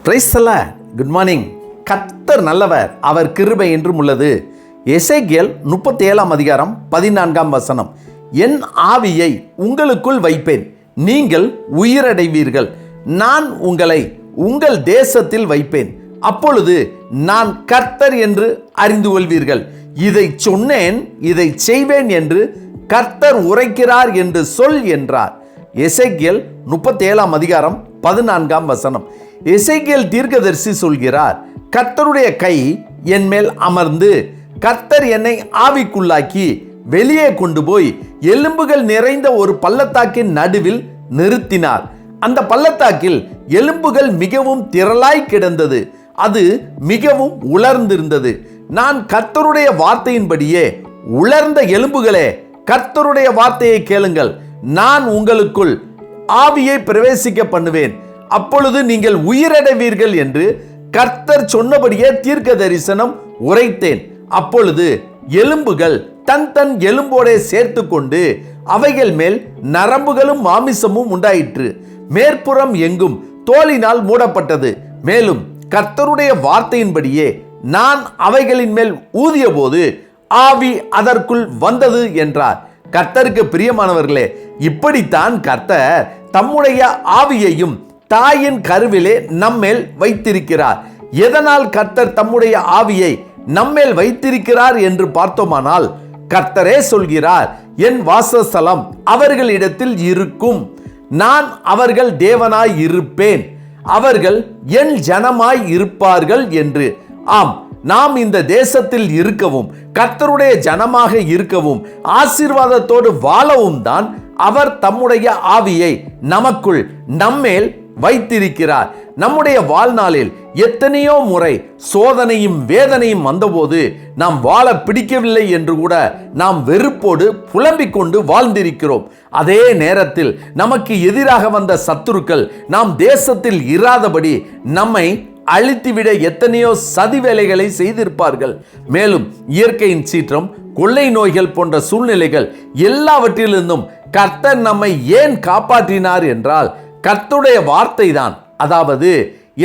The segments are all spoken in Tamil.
Praise the Lord. Good morning. கர்த்தர் நல்லவர், அவர் கிருபை என்றும் உள்ளது. எசேக்கியேல் 37:14 என் ஆவியை உங்களுக்குள் வைப்பேன், நீங்கள் உயிரடைவீர்கள். நான் உங்களை உங்கள் தேசத்தில் வைப்பேன், அப்பொழுது நான் கர்த்தர் என்று அறிந்து கொள்வீர்கள். இதை சொன்னேன், இதை செய்வேன் என்று கர்த்தர் உரைக்கிறார் என்று சொல் என்றார். எசேக்கியேல் 37:14. எசேக்கியேல் தீர்க்கதரிசி சொல்கிறார், கர்த்தருடைய கை என் மேல் அமர்ந்து கர்த்தர் என்னை ஆவிக்குள்ளாக்கி வெளியே கொண்டு போய் எலும்புகள் நிறைந்த ஒரு பள்ளத்தாக்கின் நடுவில் நிறுத்தினார். அந்த பள்ளத்தாக்கில் எலும்புகள் மிகவும் திரளாய் கிடந்தது, அது மிகவும் உலர்ந்திருந்தது. நான் கர்த்தருடைய வார்த்தையின்படியே, உலர்ந்த எலும்புகளே, கர்த்தருடைய வார்த்தையை கேளுங்கள், நான் உங்களுக்குள் ஆவியை பிரவேசிக்க பண்ணுவேன், அப்பொழுது நீங்கள் உயிரடைவீர்கள் என்று கர்த்தர் சொன்னபடியே தீர்க்க தரிசனம் உரைத்தேன். அப்பொழுது எலும்புகள் தன் தன் எலும்போடே சேர்த்து கொண்டு அவைகள் மேல் நரம்புகளும் மாமிசமும் உண்டாயிற்று. மேற்புறம் எங்கும் தோலினால் மூடப்பட்டது. மேலும் கர்த்தருடைய வார்த்தையின்படியே நான் அவைகளின் மேல் ஊதிய போது ஆவி அதற்குள் வந்தது என்றார். கர்த்தருக்கு பிரியமானவர்களே, இப்படித்தான் கர்த்தர் தம்முடைய ஆவியையும் தாயின் கருவிலே நம்மேல் வைத்திருக்கிறார். எதனால் கர்த்தர் தம்முடைய ஆவியை நம்மேல் வைத்திருக்கிறார் என்று பார்த்தோமானால், கர்த்தரே சொல்கிறார், என் வாசஸ்தலம் அவர்களிடத்தில் இருக்கும், நான் அவர்கள் தேவனாய் இருப்பேன், அவர்கள் என் ஜனமாய் இருப்பார்கள் என்று. ஆம், நாம் இந்த தேசத்தில் இருக்கவும் கர்த்தருடைய ஜனமாக இருக்கவும் ஆசீர்வாதத்தோடு வாழவும் தான் அவர் தம்முடைய ஆவியை நமக்குள் நம்மேல் வைத்திருக்கிறார். நம்முடைய வாழ்நாளில் எத்தனையோ முறை சோதனையும் வேதனையும் வந்தபோது நாம் வாழ பிடிக்கவில்லை என்று கூட நாம் வெறுப்போடு புலம்பிக் கொண்டு வாழ்ந்திருக்கிறோம். அதே நேரத்தில் நமக்கு எதிராக வந்த சத்துருக்கள் நாம் தேசத்தில் இராதபடி நம்மை அழித்துவிட எத்தனையோ சதி வேலைகளை செய்திருப்பார்கள். மேலும் இயற்கையின் சீற்றம், கொள்ளை நோய்கள் போன்ற சூழ்நிலைகள் எல்லாவற்றிலிருந்தும் கர்த்தர் நம்மை ஏன் காப்பாற்றினார் என்றால், கர்த்தருடைய வார்த்தை தான். அதாவது,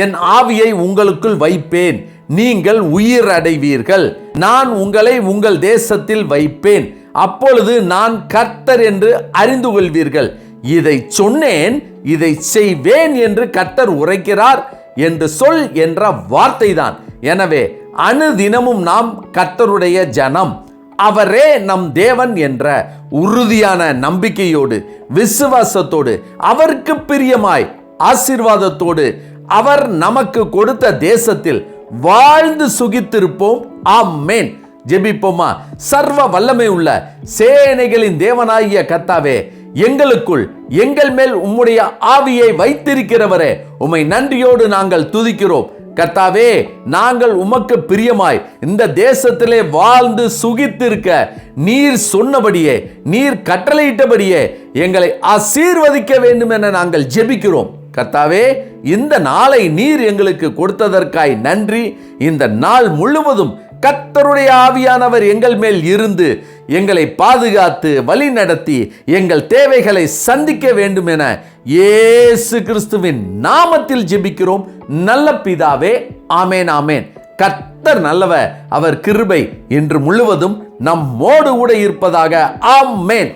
என் ஆவியை உங்களுக்குள் வைப்பேன், நீங்கள் உயிர் அடைவீர்கள், நான் உங்களை உங்கள் தேசத்தில் வைப்பேன், அப்பொழுது நான் கர்த்தர் என்று அறிந்து கொள்வீர்கள். இதை சொன்னேன், இதை செய்வேன் என்று கர்த்தர் உரைக்கிறார் என்று சொல் என்ற வார்த்தை தான். எனவே அனுதினமும் நாம் கர்த்தருடைய ஜனம், அவரே நம் தேவன் என்ற உறுதியான நம்பிக்கையோடு, விசுவாசத்தோடு, அவருக்கு பிரியமாய் ஆசீர்வாதத்தோடு அவர் நமக்கு கொடுத்த தேசத்தில் வாழ்ந்து சுகித்திருப்போம். ஆமென். ஜெபிப்போமா? சர்வ வல்லமை உள்ள சேனைகளின் தேவனாகிய கர்த்தாவே, எங்களுக்குள் எங்கள் மேல் உம்முடைய ஆவியை வைத்திருக்கிறவரே, உம்மை நன்றியோடு நாங்கள் துதிக்கிறோம். கர்த்தாவே, நாங்கள் உமக்கு பிரியமாய் இந்த தேசத்திலே வாழ்ந்து சுகித்திருக்க நீர் சொன்னபடியே, நீர் கட்டளையிட்டபடியே எங்களை ஆசீர்வதிக்க வேண்டும் என நாங்கள் ஜெபிக்கிறோம். கர்த்தாவே, இந்த நாளை நீர் எங்களுக்கு கொடுத்ததற்காய் நன்றி. இந்த நாள் முழுவதும் கர்த்தருடைய ஆவியானவர் எங்கள் மேல் இருந்து எங்களை பாதுகாத்து வழி நடத்தி எங்கள் தேவைகளை சந்திக்க வேண்டும் என இயேசு கிறிஸ்துவின் நாமத்தில் ஜெபிக்கிறோம் நல்ல பிதாவே. ஆமேன், ஆமேன். கர்த்தர் நல்லவர், அவர் கிருபை இன்று முழுவதும் நம்மோடு கூட இருப்பதாக. ஆமேன்.